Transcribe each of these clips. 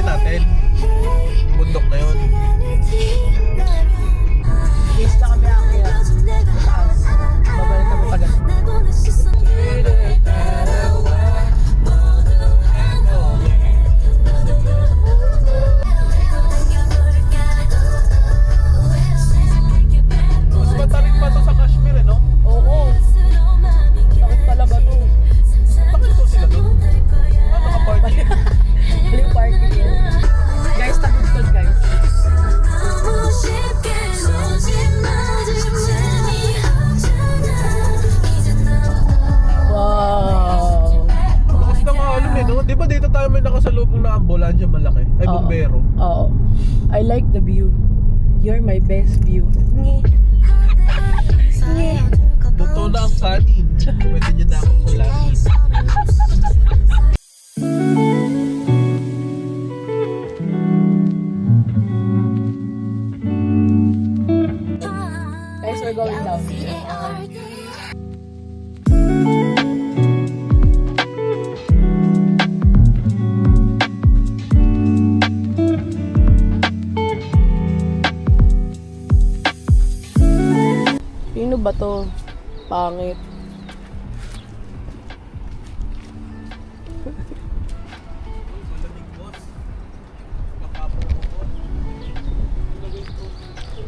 natin. Bundok na yun. Yes na kami akyat. Taas. Babalik kami pagkat. Mas matarik pa to sa Kashmir eh, no? Oo. Bakit pala ba to? Bakit to sila doon? Ah, naka-party. Yung parking yun. Guys, tagugtod guys. Wow. Basta nga alam eh, no? Di ba dito tayo may nakasalubong na ambulansya malaki? Ay, Oo. bumbero. Oo. I like the view. You're my best view. Nge. Nge. Totoo na ang kanin. Pwede nyo na akong kulangin. Guys, we're going down. Sino ba to? Pangit.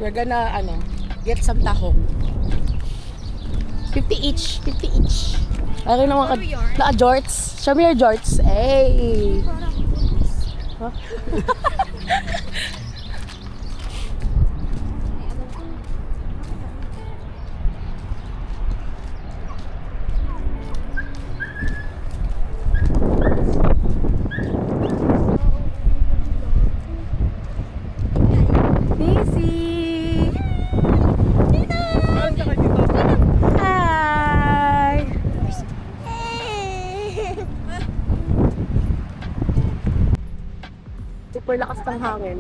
We're gonna, get some tahong. 50 each. 50 each. Okay naman ka. Naka-jorts. Show me your jorts. Hey! Huh? Hi! Super lakas ng hangin.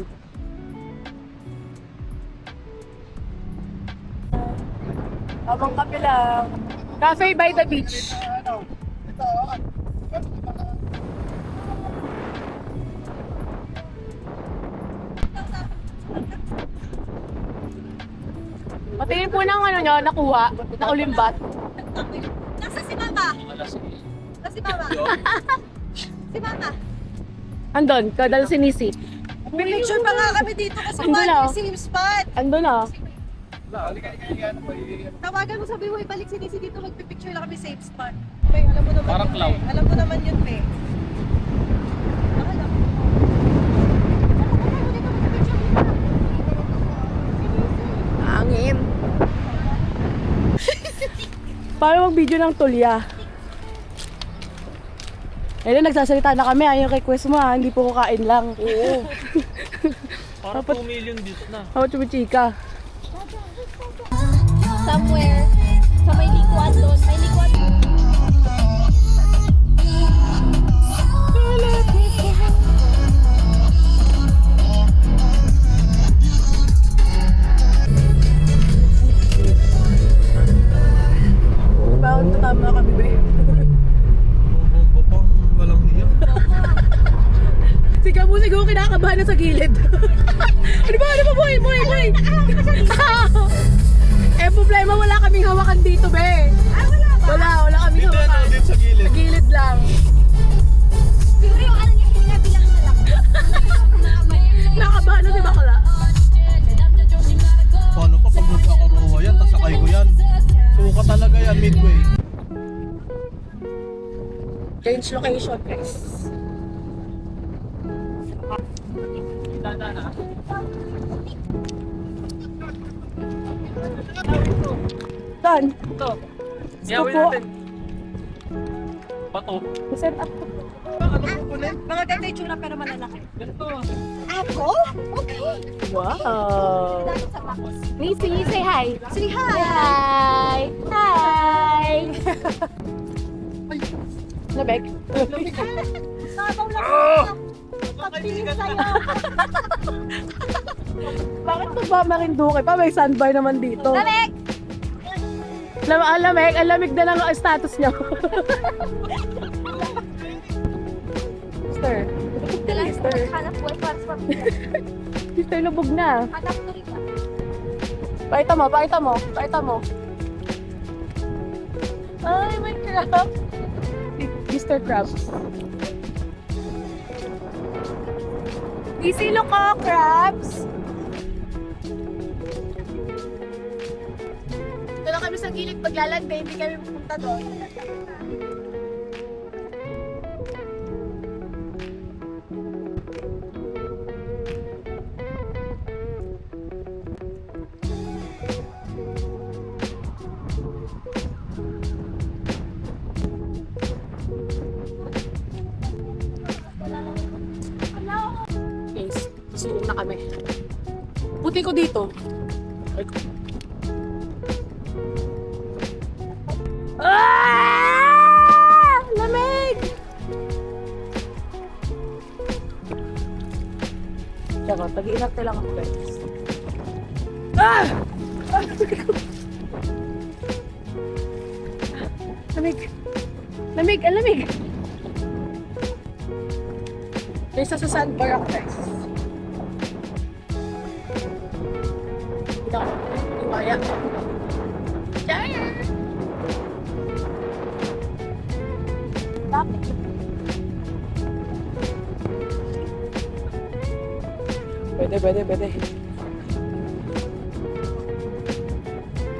Habang kape lang. Cafe by the beach. Patingin po ng nyo, nakuha, naulimbat. Nasa si Mama? Nasa si Mama? Si Mama? Andun, kadal sinisi. Picture pa nga kami dito kasi Ando na. same spot. Andun na. Tawagan mo, sabi mo, ibalik sinisi dito, magpipicture lang kami same spot. May, alam mo naman Parang yun, cloud. Pe. Alam mo naman yun, Pe. Alam mo. Hangin. Paano mag-video ng tulya? Ayun, nagsasalita na kami. Ayun, request mo ha. Hindi po kukain lang. Oo. Parang 2 million views na. How much chika? Somewhere, sa may likuan doon, may likuan. Bakit natama kami ba? Bumbo pang walang hiya. Sigaw kinakabahan na sa gilid. Ano ba, boy? Eh, problema, wala kaming hawakan dito, be. Ah, wala ba? Wala kaming Dito hawakan. dito sa gilid. Sa gilid lang. Siguro yung ano niya, hindi na bilang malaki. Nakabahan na si bakla. Paano pa pag nagkakarowa yan, tas sakay ko yan. Suka talaga yan, midway. Change location, guys. Saan? Ito. Gusto po. Bato. Set up. Mga ganda yung tsura pero malalaki. Ganito. Ako? Okay. Wow. Dahil sa box. Nisi, say hi. Say hi! Hi. Hi. Nabeg? Sabaw lang ako. Pagtingin sa'yo. Bakit magmamarinduke pa? May sandbar naman dito. Lamig! Ang lamig na lang ang status niya. Sir. Sister. Hanap buhay para sa pamilya. Sister, lubog na. Hanap tuloy ka. Pakita mo, pakita mo, pakita mo. Ay, may crab. Mr. Krabs. Easy look ko, crabs. Ito lang kami sa gilid paglalagda, hindi kami pupunta doon. Guys, susulong na kami. Puti ko dito. Ay, ah! Lamig! Tsaka, tag-iingat lang ako, guys. Ah! Lamig. Lamig, ang lamig. Isa sa sandbar ako, guys. Hindi ako kaya. Char! Bakit? Pwede.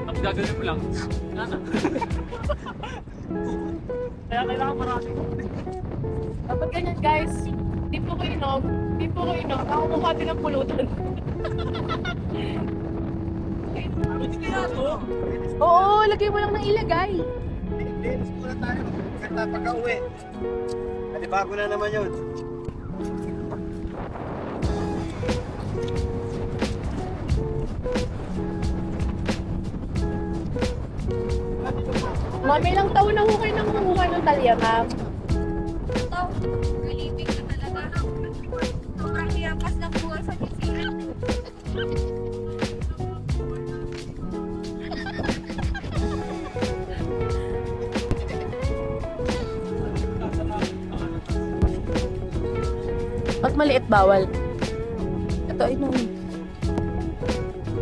Ang gagawin mo lang. Nana. Kaya kailangan marami. Dapat ganyan, guys. Di po ko inom. Ako mukha din ang pulutan. Hindi kaya to. Oo, lagay mo lang ng ilagay. Linis muna tayo. Ganda pagka-uwi. Adi bago na naman yun. Mami, ilang taon na ho kayo nangunguha ng talya, ma'am? Ito, reliving na talaga. Sobrang hiyapas ng buhay sa New Zealand. Pag maliit, bawal. Ito, inom.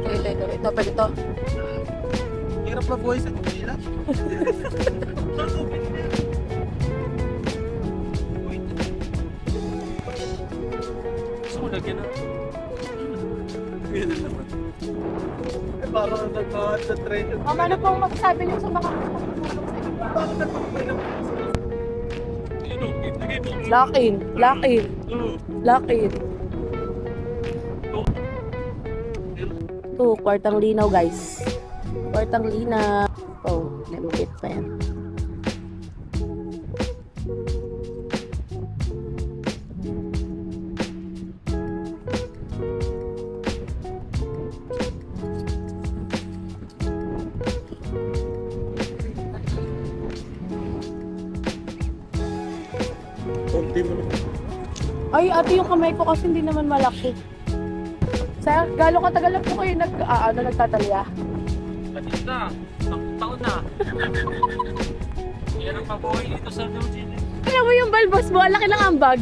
Ito, pwede ito. Hirap na buhay sa Manila. Gusto mo lagyan na. Ganyan naman. Parang nagkahat sa treasure. Mama, ano pong masasabi niyo sa mga tumulong sa inyo? Parang nagkahat na Lock in. Ito, kwartang linaw, guys. Kwartang linaw. Oh, limit pa yan. Kunti mo naman. Ay, ate, yung kamay ko kasi hindi naman malaki. Sa gano'ng katagal na po kayo nagtatalya? Patis na. Taon na. Yan ang pabuhay dito sa New Zealand. Alam mo yung balbos mo, ang laki lang ang bag.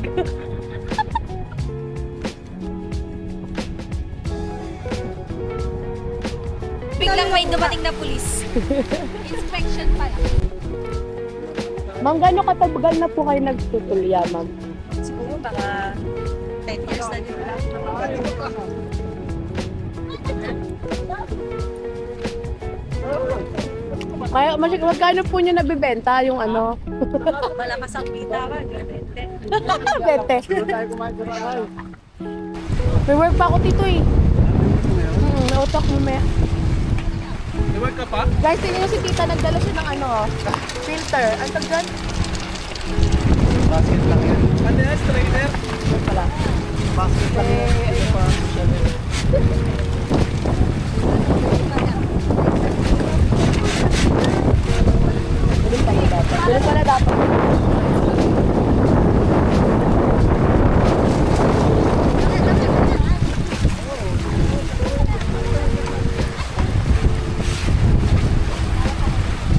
Biglang may dumating na pulis. Inspection pa lang. Ma'am, gano'ng katagal na po kayo nagtutulya, ma'am? Siguro mga 10 years na din. Kaya, magkano po nyo nabibenta yung ano? Malakas ang kita ka. Gabente. Bete. May work pa ako dito eh. Nautok mo may. Iwag ka pa? Guys, tingnan nyo si tita, nagdala siya ng ano, filter. Ang tag dyan? Basket lang yan. Ano yan? Strainer? Yan pala. Basket lang yan. ayun pa. Ganun pala dapat. Ganun pala dapat.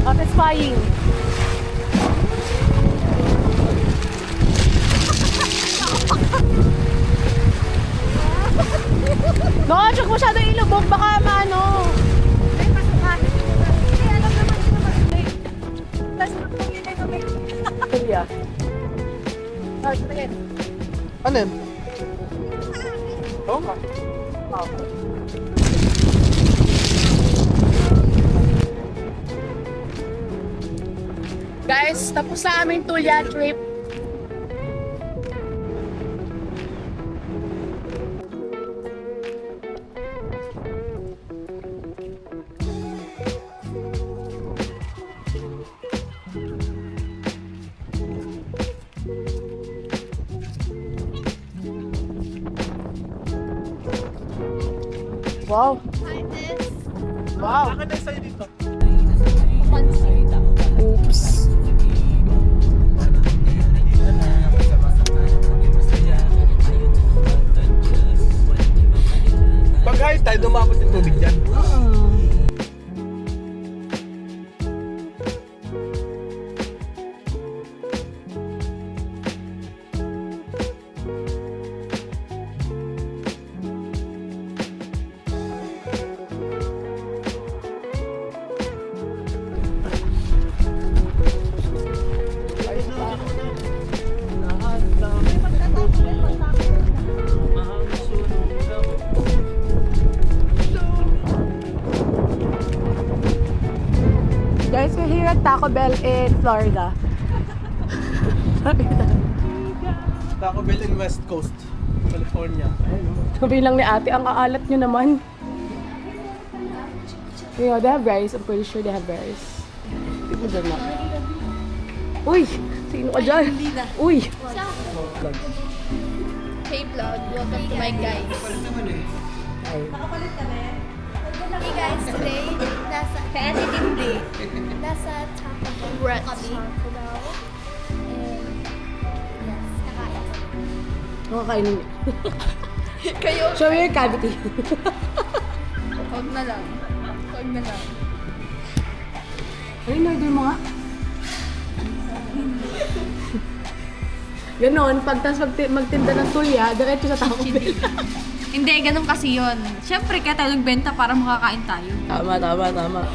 Satisfying. Lubog, baka maano. Ay, pasukan. Ay, alam naman ko naman. Ay, tapos magpumili kami. Yeah. Ano yan? Oo ka. Guys, tapos na aming Tulya trip. Wow. Wow. Akin na sa'yo dito. Oops. Pag high tide, umabot yung tubig dyan. Guys, we're here at Taco Bell in Florida. Taco Bell in West Coast, California. Sabi lang ni ate, ang kaalat nyo naman. Yeah, they have rice. I'm pretty sure they have rice. People dyan na. Uy! Sino ka dyan? Uy! Hey vlog, welcome to my guys. Hey guys, today, nasa Taco Bell kami. And, yes, kakain. Nakakainin niya. Kayo, Show me your cavity. huwag na lang. Huwag na lang. Ay, in-order mo nga. Ganon, pagtas magtinda ng tulya, diretso sa Taco Bell. Hindi, ganun kasi yun. Siyempre, kaya tayo nagbenta para makakain tayo. Tama.